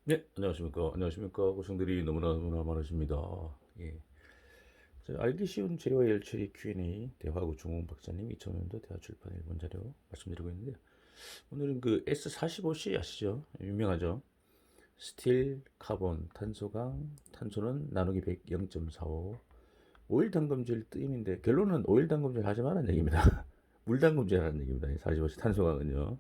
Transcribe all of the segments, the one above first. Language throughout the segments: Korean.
네, 안녕하십니까. 안녕하십니까. 고생들이 너무나 많으십니다. 예. 알기 쉬운 재료와 열처리 Q&A 대화구 중홍 박사님 2000년도 대화 출판 일본 자료 말씀드리고 있는데요. 오늘은 그 S45C 아시죠? 유명하죠. 스틸, 카본, 탄소강, 탄소는 나누기 100 0.45. 오일 담금질 뜨임인데 결론은 오일 담금질 하지 말라는 얘기입니다. 물 담금질 하라는 얘기입니다. 45C 탄소강은요.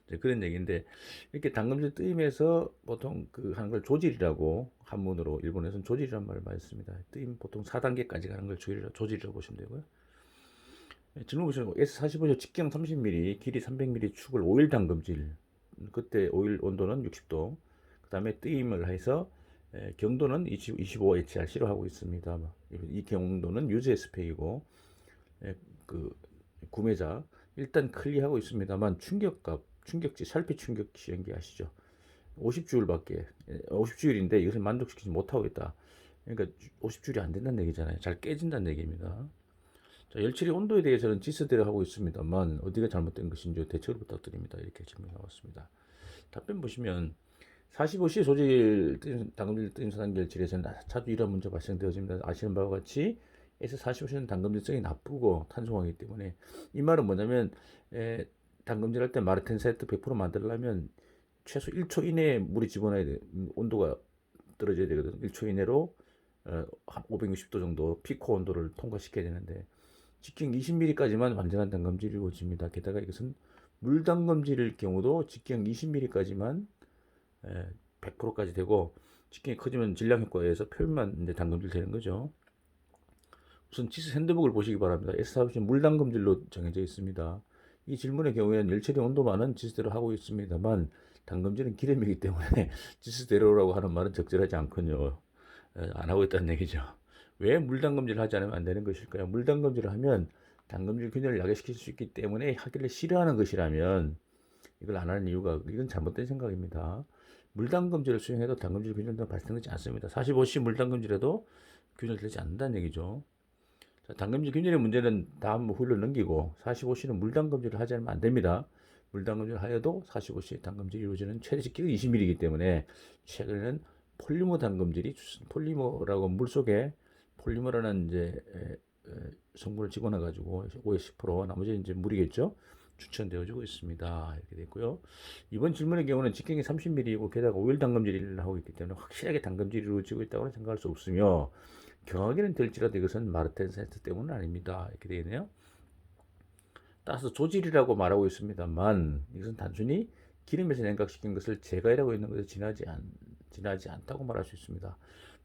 이제 그런 얘기인데 이렇게 당금질 뜨임에서 보통 그 하는 걸 조질이라고 한문으로 일본에서는 조질이라는 말을 많이 씁니다. 뜨임 보통 4단계까지 가는 걸 조질이라고 보시면 되고요. 질문 보시면 S45조 직경 30mm, 길이 300mm 축을 5일 담금질. 그때 오일 온도는 60도. 그 다음에 뜨임을 해서 경도는 25HRC로 하고 있습니다. 이 경도는 유즈 스펙이고 그 구매자 일단 클리하고 있습니다만 충격지 살피 충격시 연기하시죠. 50주일밖에 50주일인데 이것을 만족시키지 못하고 있다. 그러니까 50주일이 안 된다는 얘기잖아요. 잘 깨진다는 얘기입니다. 자, 열처리 온도에 대해서는 지스대로 하고 있습니다만 어디가 잘못된 것인지 대책을 부탁드립니다. 이렇게 질문이 나왔습니다. 답변 보시면 45시 소질 당금질 뜨임 사단 결실에서는 자주 이런 문제 발생되어집니다. 아시는 바와 같이 S45시는 당금질성이 나쁘고 탄소화이기 때문에 이 말은 뭐냐면 당금질할 때 마르텐 세트 100% 만들려면 최소 1초 이내에 물이 집어넣어야 돼. 온도가 떨어져야 되거든. 1초 이내로 한 560도 정도 피코 온도를 통과시켜야 되는데 직경 20mm까지만 완전한 당금질이 이루어집니다. 게다가 이것은 물 당금질일 경우도 직경 20mm까지만 100%까지 되고 직경이 커지면 질량 효과에 의해서 표면만 이제 담금질 되는 거죠. 우선 지스 핸드북을 보시기 바랍니다. S450 물 담금질로 정해져 있습니다. 이 질문의 경우에는 열처리 온도만은 지스대로 하고 있습니다만 담금질은 기름이기 때문에 지스대로라고 하는 말은 적절하지 않군요. 안 하고 있다는 얘기죠. 왜 물 담금질을 하지 않으면 안 되는 것일까요? 물 담금질을 하면 담금질 균열을 야기시킬 수 있기 때문에 하기를 싫어하는 것이라면 이걸 안 하는 이유가 이건 잘못된 생각입니다. 물담금질을 수행해도 담금질 균열은 발생하지 않습니다. 45시 물담금질에도 균열되지 않는다는 얘기죠. 자, 담금질 균열의 문제는 다음 후를 넘기고 45시는 물담금질을 하지 않으면 안 됩니다. 물담금질을 하여도 45시에 담금질이 이루어지는 최대 직경은 20mm이기 때문에 최근에는 폴리머 담금질이 폴리머라고 물속에 폴리머라는 이제 성분을 집어넣어 가지고 50% 10% 나머지 이제 물이겠죠. 추천되어지고 있습니다. 이렇게 됐고요. 이번 질문의 경우는 직경이 30mm이고 게다가 오일 담금질을 하고 있기 때문에 확실하게 담금질이 이루어지고 있다고는 생각할 수 없으며 경하게는 될지라도 이것은 마르텐 세트 때문은 아닙니다. 이렇게 되네요. 따라서 조질이라고 말하고 있습니다만 이것은 단순히 기름에서 냉각시킨 것을 제거하려고 있는 것에 지나지 않다고 말할 수 있습니다.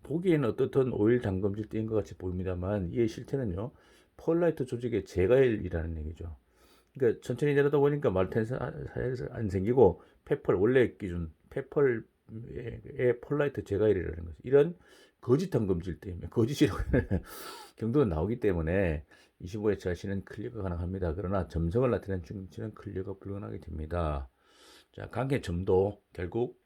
보기에는 어떻든 오일 담금질 띄인 것 같이 보입니다만 이의 실태는요. 펄라이트 조직의 제거일이라는 얘기죠. 그러니까 천천히 내려다 보니까 말텐 사역이 안 생기고 페펄 원래 기준 페펄의 폴라이트 제거일이라는 거죠. 이런 거짓 담금질 때문에 거짓이라고 경도가 나오기 때문에 25HRC는 클리어가 가능합니다. 그러나 점성을 나타내는 충격치는 클리어가 불가능하게 됩니다. 자, 강의 점도 결국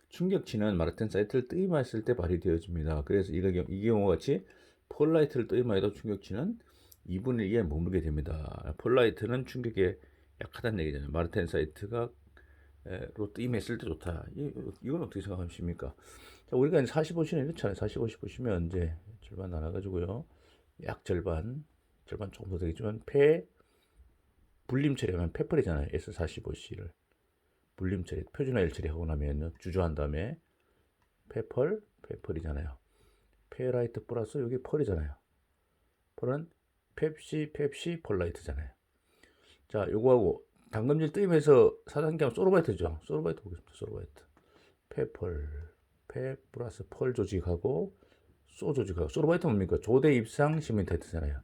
충격치는 마르텐 사이트를 뜨임했을 때 발휘되어집니다. 그래서 이 경우와 같이 폴라이트를 뜨임하여도 충격치는 2분의 2에 머물게 됩니다. 폴라이트는 충격에 약하다는 얘기잖아요. 마르텐 사이트가 로 뜨임했을 때 좋다. 이건 어떻게 생각하십니까? 자, 우리가 45시는 이렇잖아요. 45시 보시면 이제 절반 나눠가지고요. 약 절반 조금 더 되겠지만 분림 처리하면 페펄이잖아요. S45C를 분림 처리, 표준화 일 처리하고 나면 주저한 다음에 페펄이잖아요. 페라이트 플러스 여기 펄이잖아요. 펄은 펩시 펄라이트잖아요. 자, 요거하고 당금질 뜨임에서 4단계 하면 소르바이트죠. 소르바이트 보겠습니다. 소르바이트. 페 플러스 펄 조직하고 소 조직하고 소르바이트 뭡니까? 조대 입상 시멘타이트잖아요.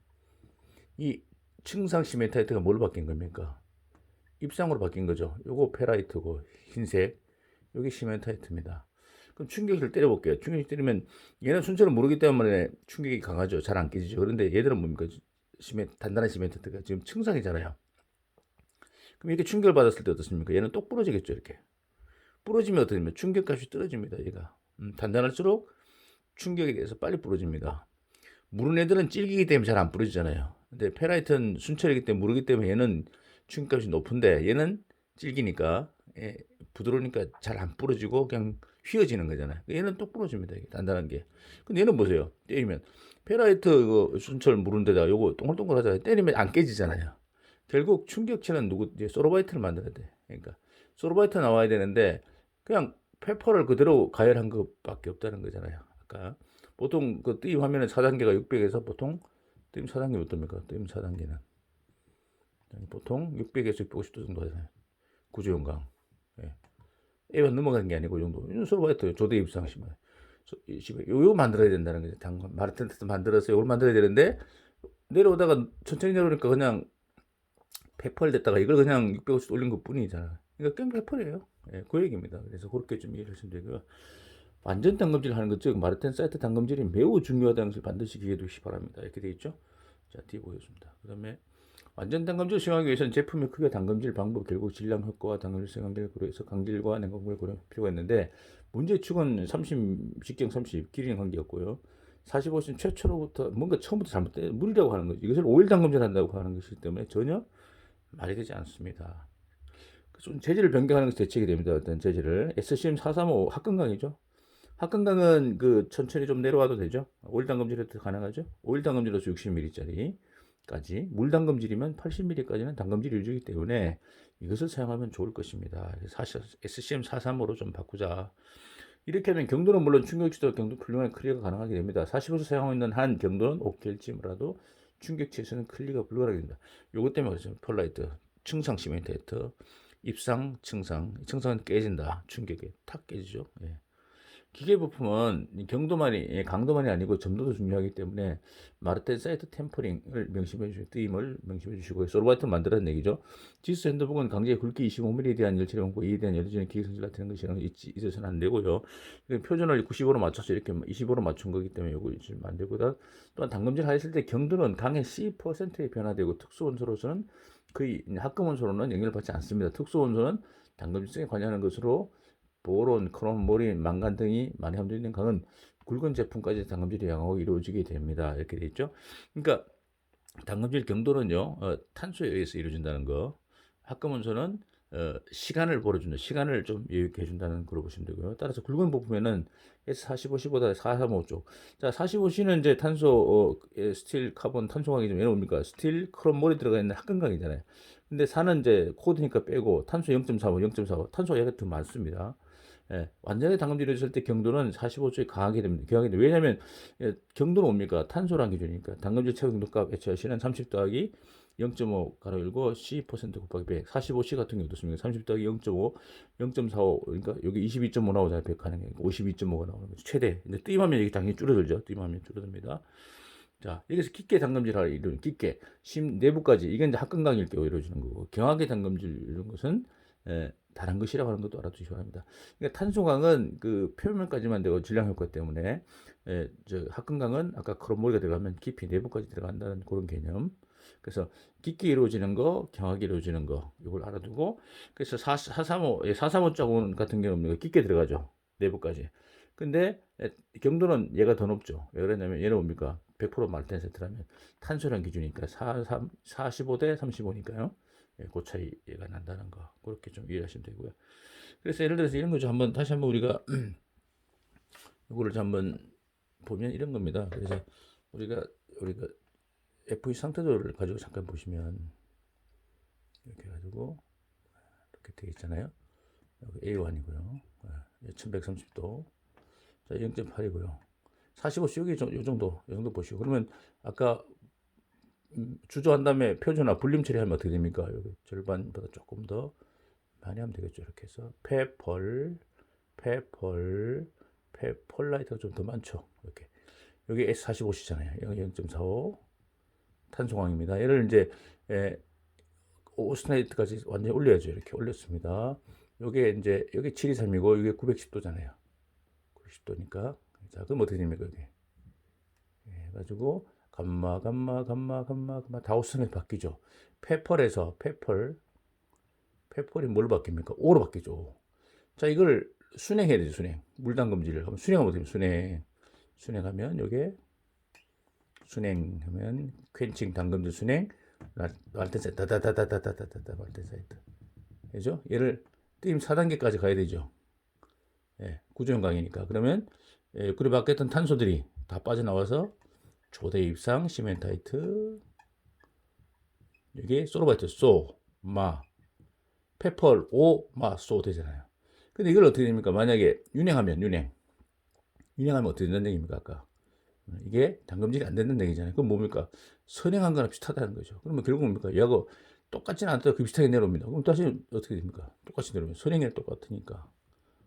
이 층상 시멘타이트가 뭘 바뀐 겁니까? 입상으로 바뀐 거죠. 요거 페라이트고 흰색 여기 시멘타이트입니다. 그럼 충격을 때려볼게요. 충격을 때리면 얘는 순서를 모르기 때문에 충격이 강하죠. 잘 안 깨지죠. 그런데 얘들은 뭡니까? 단단한 시멘트가 지금 층상이잖아요. 그럼 이렇게 충격을 받았을 때 어떻습니까? 얘는 똑 부러지겠죠. 이렇게 부러지면 어떻게 됩니까? 충격값이 떨어집니다. 얘가 단단할수록 충격에 의해서 빨리 부러집니다. 무른 애들은 질기기 때문에 잘 안 부러지잖아요. 근데 페라이트는 순철이기 때문에 무르기 때문에 얘는 충격값이 높은데 얘는 질기니까 부드러우니까 잘 안 부러지고 그냥 휘어지는 거잖아요. 얘는 또 부러집니다. 이게 단단한 게. 근데 얘는 보세요. 때리면 페라이트 그 순철 무른 데다가 요거 동글동글하잖아요. 때리면 안 깨지잖아요. 결국 충격체는 누구 이제 소로바이트를 만들어야 돼. 그러니까 소로바이트 나와야 되는데 그냥 페퍼를 그대로 가열한 것밖에 없다는 거잖아요. 아까 보통 그 뜨임 화면은 4단계가 600에서 보통 뜨임 4단계 어떻습니까? 뜨임 4단계는 보통 600에서 650도 정도 되잖아요. 구조용광. 예. A만 넘어가는 게 아니고 이 정도. 이건 소로바이트 조대 입상 심한. 요거 만들어야 된다는 거죠. 마르텐스 만들어서 요걸 만들어야 되는데 내려오다가 천천히 내려오니까 그냥 페퍼를 됐다가 이걸 그냥 650도 올린 것 뿐이잖아. 그러니까 깽 페퍼예요. 예, 그 얘기입니다. 그래서 그렇게 좀 이해를 하시면 되고요. 완전 단검질 하는 것, 즉 마르텐 사이트 단검질이 매우 중요하다는 것을 반드시 기억해 두시기 바랍니다. 이렇게 되어 있죠. 자, 뒤에 보겠습니다. 그 다음에 완전 단검질 수행하기 위해서는 제품의 크기와 단검질 방법, 결국 질량 효과와 단검질 수행을 고려해서 강질과 냉각물을 고려할 필요가 있는데 문제축은 30, 직경 30, 길이는 관계없고요. 45신 최초로부터 뭔가 처음부터 잘못된 무리라고 하는 거죠. 이것을 5일 단검질 한다고 하는 것이기 때문에 전혀 말이 되지 않습니다. 좀 재질을 변경하는 것이 대책이 됩니다. 어떤 재질을 SCM 435 합금강이죠. 합금강은 그 천천히 좀 내려와도 되죠. 오일 단검질에도 가능하죠. 오일 단검질로서 60ml짜리까지, 물 단검질이면 80ml까지는 단검질이 유지이기 때문에 이것을 사용하면 좋을 것입니다. 사실 SCM 435로 좀 바꾸자. 이렇게 하면 경도는 물론 충격치도 경도 훌륭한 클리어가 가능하게 됩니다. 45도 사용하고 있는 한 경도는 오케일지라도 충격치에서는 클리어가 불가하게 됩니다. 요것 때문에 그렇죠. 폴라이트, 층상 시멘트 헤터, 입상, 층상은 깨진다. 충격에 탁 깨지죠. 예. 기계 부품은 경도만이 강도만이 아니고 점도도 중요하기 때문에 마르텐 사이트 템퍼링을 명심해 주시고 뜨임을 명심해 주시고 소로바이트를 만들어낸 얘기죠. 지수 핸드북은 강제의 굵기 25mm에 대한 열처리 원고 이에 대한 열리전의 기계 성질 나타내는 것이라는 잊어서는 안 되고요. 표준을 95로 맞춰서 이렇게 25로 맞춘 거기 때문에 이거 잊으면 안 되고요. 또한 단검질 하였을 때 경도는 강의 C%에 변화되고 특수 원소로서는 거의 합금 원소로는 영향을 받지 않습니다. 특수 원소는 단검질성에 관여하는 것으로 보론, 크롬, 모린, 망간 등이 많이 함유되어 있는 강은 굵은 제품까지 단검질이 양호하게 이루어지게 됩니다. 이렇게 되어 있죠. 그러니까 단검질 경도는요, 탄소에 의해서 이루어진다는 거. 합금원소는 시간을 벌어준다. 시간을 좀 여유있게 해준다는 그로 보시면 되고요. 따라서 굵은 부품에는 S45C보다 435쪽. 자, 45C는 이제 탄소, 스틸, 카본, 탄소광이 좀 얘는 뭡니까? 스틸, 크롬, 몰이 들어가 있는 합금강이잖아요. 근데 4는 이제 코드니까 빼고 탄소 0.45, 0.45. 탄소가 얘가 더 많습니다. 예, 완전히 단검질을 했을 때 경도는 45초에 강하게 됩니다. 강하게 됩니다. 왜냐하면 경도는 뭡니까? 탄소란 기준이니까. 단검질 최고 경도값 HRC는 30 더하기 0.5 가로 열고 C% 곱하기 100. 45C 같은 경우도 있습니다. 30 더하기 0.5, 0.45. 그러니까 여기 22.5 나오잖아요. 100 하는 게. 52.5가 나오는 거죠. 최대. 근데 뜨임하면 여기 당연히 줄어들죠. 뜨임하면 줄어듭니다. 자, 여기서 깊게 단검질을 이루는 깊게 심 내부까지 이게 이제 합금강일 경우 이루어지는 거고 경하게 단검질 이런 것은 다른 것이라고 하는 것도 알아두시기 바랍니다. 그러니까 탄소강은 그 표면까지만 되고 질량 효과 때문에 저 합금강은 아까 크롬몰이가 들어가면 깊이 내부까지 들어간다는 그런 개념. 그래서 깊게 이루어지는 거, 경하게 이루어지는 거 이걸 알아두고 그래서 435 자군 같은 경우는 깊게 들어가죠. 내부까지. 근데 경도는 얘가 더 높죠. 왜 그러냐면 얘는 뭡니까? 100% 말텐 세트라면 탄소량 기준이니까 45대 35니까요. 예, 그 차이가 난다는 거 그렇게 좀 이해하시면 되고요. 그래서 예를 들어서 이런 거죠. 한번 다시 한번 우리가 이거를 한번 보면 이런 겁니다. 그래서 우리가 FE 상태도를 가지고 잠깐 보시면 이렇게 해가지고 이렇게 되어 있잖아요. 여기 A1이고요. 1130도. 자, 0.8이고요. 45C 여기 요 정도 보시고 그러면 아까 주저한 다음에 표준화 분림 처리하면 어떻게 됩니까? 여기 절반보다 조금 더 많이 하면 되겠죠. 이렇게 해서 페펄라이트가 좀 더 많죠. 이렇게 여기 S45C잖아요. 여기 0.45 탄소광입니다. 얘를 이제 오스나이트까지 완전히 올려야죠. 이렇게 올렸습니다. 요게 이제 여기 723이고 이게 910도잖아요. 90도니까 자 그럼 어떻게 됩니까? 여기 해가지고 감마 다우슨에 바뀌죠. 페펄에서 페펄이 뭘 바뀝니까? O로 바뀌죠. 자 이걸 순행해야 되죠. 순행 물담금질을 하면 순행하면 어떻게 됩니까? 순행하면 요게 순행하면 퀸칭 담금질 순행 말텐 사이트 다다다다다다다다 말텐 사이트 그죠? 얘를 띠임 4단계까지 가야 되죠. 예, 구조형 강이니까. 그러면 그래 밖에 있던 탄소들이 다 빠져나와서 조대 입상 시멘타이트, 이게 소르바이트 마, 페펄 마 되잖아요. 근데 이걸 어떻게 됩니까? 만약에 윤행하면 어떻게 된다는 얘기입니까? 아까 이게 담금질이 안 된다는 얘기잖아요. 그럼 뭡니까? 선행한 거랑 비슷하다는 거죠. 그러면 결국 뭡니까? 얘하고 똑같지는 않다가 그 비슷하게 내려옵니다. 그럼 다시 어떻게 됩니까? 똑같이 내려오면 선행이랑 똑같으니까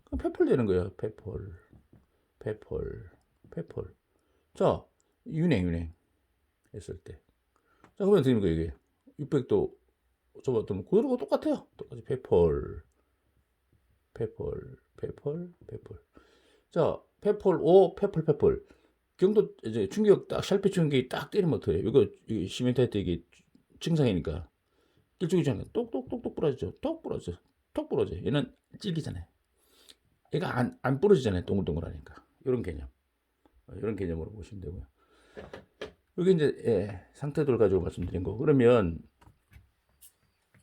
그럼 페펄 되는 거예요. 페펄. 자, 윤행 했을 때. 자, 그러면 어떻게 됩니까? 이게 600도 접었더니 그대로 똑같아요. 똑같이 페펄. 자, 페펄. 경도 이제 충격 딱 샬페 충격이 딱 때리면 어떡해요? 이거 시멘트할 때 이게 증상이니까 일주기전에 똑똑똑똑 부러지죠. 톡 부러져. 얘는 질기잖아요. 얘가 안 부러지잖아요. 동글동글하니까. 이런 개념. 이런 개념으로 보시면 되고요. 여기 이제 상태도를 가지고 말씀드린 거. 그러면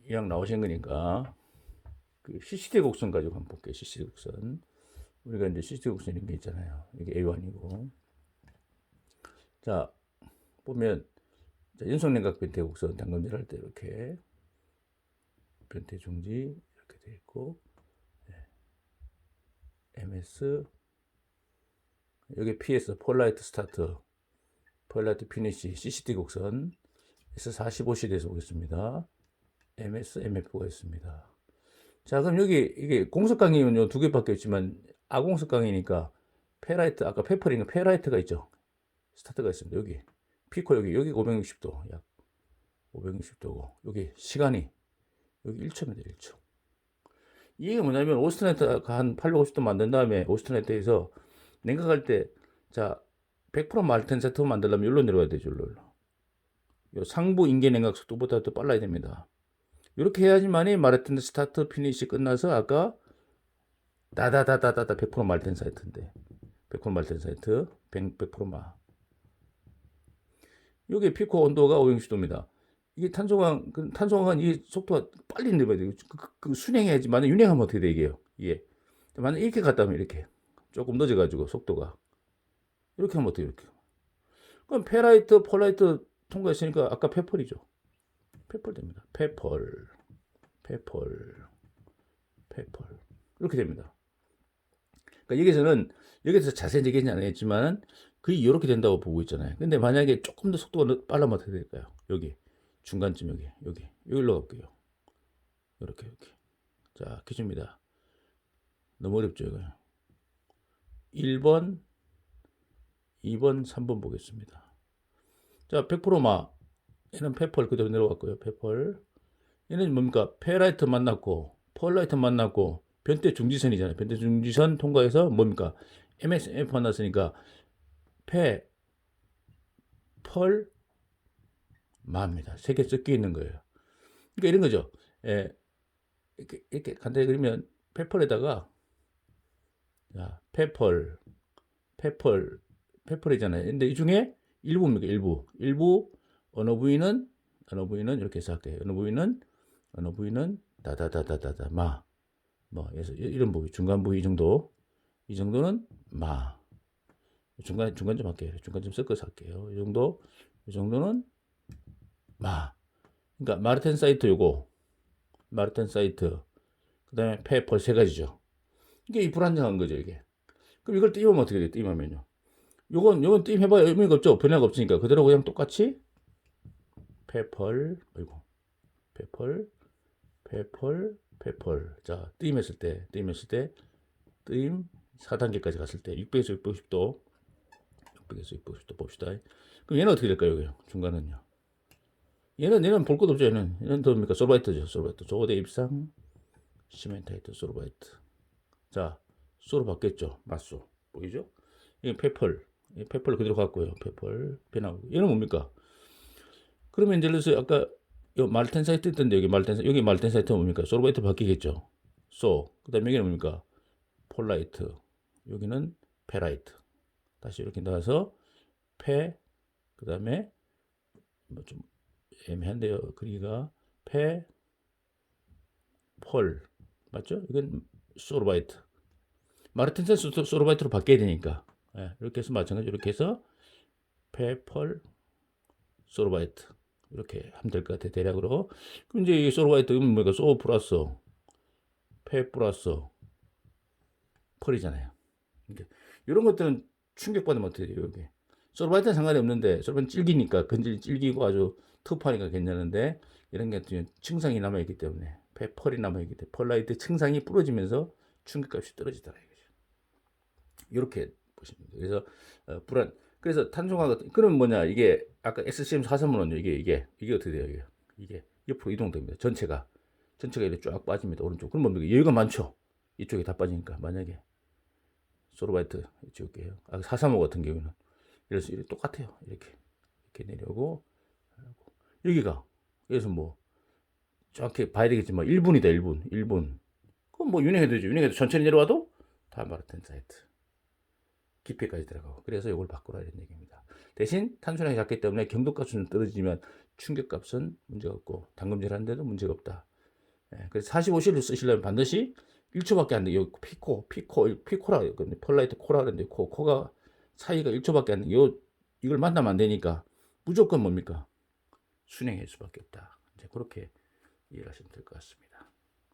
이왕 나오신 거니까 그 CCD 곡선 가지고 한번 볼게요. CCD 곡선. 우리가 이제 CCD 곡선 이런 게 있잖아요. 이게 A1이고. 자, 보면 연속냉각 변태 곡선 단검질 할 때 이렇게 변태 중지 이렇게 돼 있고, MS 여기 PS 폴라이트 스타트, 폴라이트 피니시 CCD 곡선 S45C에서 보겠습니다. MS MF가 있습니다. 자, 그럼 여기 이게 공석 강의는 두 개밖에 없지만 아공석 강의니까 페라이트, 아까 페퍼링은 페라이트가 있죠. 스타트가 있습니다. 여기 피코 여기 560도, 약 560도고 여기 시간이 여기 1초입니다. 1초. 이게 뭐냐면 오스트네트가 한 850도 만든 다음에 오스트네트에서 냉각할 때 자 100% 말텐 세트 만들려면 여기로 내려와야 되죠. 여기로. 상부 인계 냉각 속도보다 더 빨라야 됩니다. 이렇게 해야지만이 마르텐 스타트 피니시 끝나서 아까 다다다다다다 100% 말텐 사이트인데 100% 말텐 사이트 100%마 여기 피코 온도가 560도입니다. 이게 탄소광은 이 속도가 빨리 내려야 돼요. 그 순행해야지. 만약 윤행하면 어떻게 돼, 이게. 만약 이렇게 갔다 오면 이렇게. 조금 늦어가지고, 속도가. 이렇게 하면 어떻게, 이렇게. 그럼 페라이트, 폴라이트 통과했으니까 아까 페펄이죠. 페펄 됩니다. 페펄. 이렇게 됩니다. 그러니까 여기서 자세히 얘기는 안 했지만, 그게 이렇게 된다고 보고 있잖아요. 근데 만약에 조금 더 속도가 빨라면 어떻게 될까요? 여기. 중간쯤 여기로 갈게요. 이렇게. 자, 퀴즈입니다. 너무 어렵죠, 이거. 1번, 2번, 3번 보겠습니다. 자, 100%마. 얘는 페펄 그대로 내려갔고요. 페펄. 얘는 뭡니까? 페라이트 만났고, 펄라이트 만났고, 변태 중지선이잖아요. 변태 중지선 통과해서 뭡니까? MSF 만났으니까, 펄, 마입니다. 세 개 섞여 있는 거예요. 그러니까 이런 거죠. 이렇게 간단히 그리면, 페펄에다가, 자, 페펄이잖아요. 근데 이 중에 일부입니까? 일부 언어 부위는 이렇게 해서 할게요. 언어 부위는 다다다다다다 뭐 이런 부위 중간 부위 이 정도는 중간 좀 할게요. 중간 좀 섞어서 할게요. 이 정도는 그러니까 마르텐 사이트 그다음에 페펄 세 가지죠. 이게 불안정한 거죠, 이게. 그럼 이걸 띄우면 어떻게 돼요? 띄우면요. 요건 띄임 해봐야 의미가 없죠. 변화가 없으니까. 그대로 그냥 똑같이 페펄, 페펄. 자, 띄임했을 때, 띄임 4단계까지 갔을 때, 600에서 650도, 봅시다. 그럼 얘는 어떻게 될까요, 여기? 중간은요. 얘는 볼 것 없죠, 얘는 뭡니까? 솔바이트죠, 솔바이트. 조대 입상, 시멘타이트, 솔바이트. 자, 소로 바뀌었죠, 맞소. 보이죠? 이게 페펄 그대로 갔고요. 페펄 변하고 얘는 뭡니까? 그러면 이제 그래서 아까 요 말텐 사이트 있던데 여기 말텐 사이트 뭡니까? 솔바이트 바뀌겠죠. 그다음에 여기는 뭡니까? 폴라이트. 여기는 페라이트. 다시 이렇게 나와서 그다음에 뭐 좀 애매한데요. 그리가 펄 맞죠? 이건 소르바이트. 마르텐스 소르바이트로 바뀌어야 되니까. 예, 이렇게 해서 마찬가지로 이렇게 해서 페펄 소르바이트 이렇게 하면 될 것 같아 대략으로. 그럼 이제 이 소르바이트는 뭐가 소 플러스 페 플러스 펄이잖아요. 이런 것들은 충격받으면 어떻게 돼요? 여기 소르바이트는 상관이 없는데 소르바이트는 질기니까 건질 질기고 아주 터프하니까 괜찮은데 이런 게 층상이 남아있기 때문에 펄이 남아있기 때문에 펄라이트 층상이 부러지면서 충격값이 떨어지더라 이거죠. 이렇게 보시면 돼요. 그래서 불안. 그래서 탄소가 같은 그럼 뭐냐 이게 아까 SCM 431은 이게 어떻게 돼요? 이게 옆으로 이동됩니다. 전체가 이렇게 쫙 빠집니다. 오른쪽. 그럼 뭡니까? 여유가 많죠. 이쪽에 다 빠지니까 만약에 소르바이트 찍을게요. 435 같은 경우는 그래서 이렇게 똑같아요. 이렇게 내려오고 여기가 그래서 뭐 정확히 봐야 되겠지만 1분이다 1분. 그럼 뭐 윤회해도 되죠. 윤회해도 천천히 내려와도 다 마르텐 사이트 깊이까지 들어가고 그래서 이걸 바꾸라 이런 얘기입니다. 대신 탄소량이 작기 때문에 경도값은 떨어지지만 충격값은 문제가 없고 담금질 하는데도 문제가 없다. 예, 그래서 45C를 쓰시려면 반드시 1초밖에 안 돼. 요 피코라 펄라이트 코라 그러는데 코가 사이가 1초밖에 안 돼. 이걸 만나면 안 되니까 무조건 뭡니까? 순행할 수밖에 없다. 이제 그렇게 이해하시면 될 것 같습니다.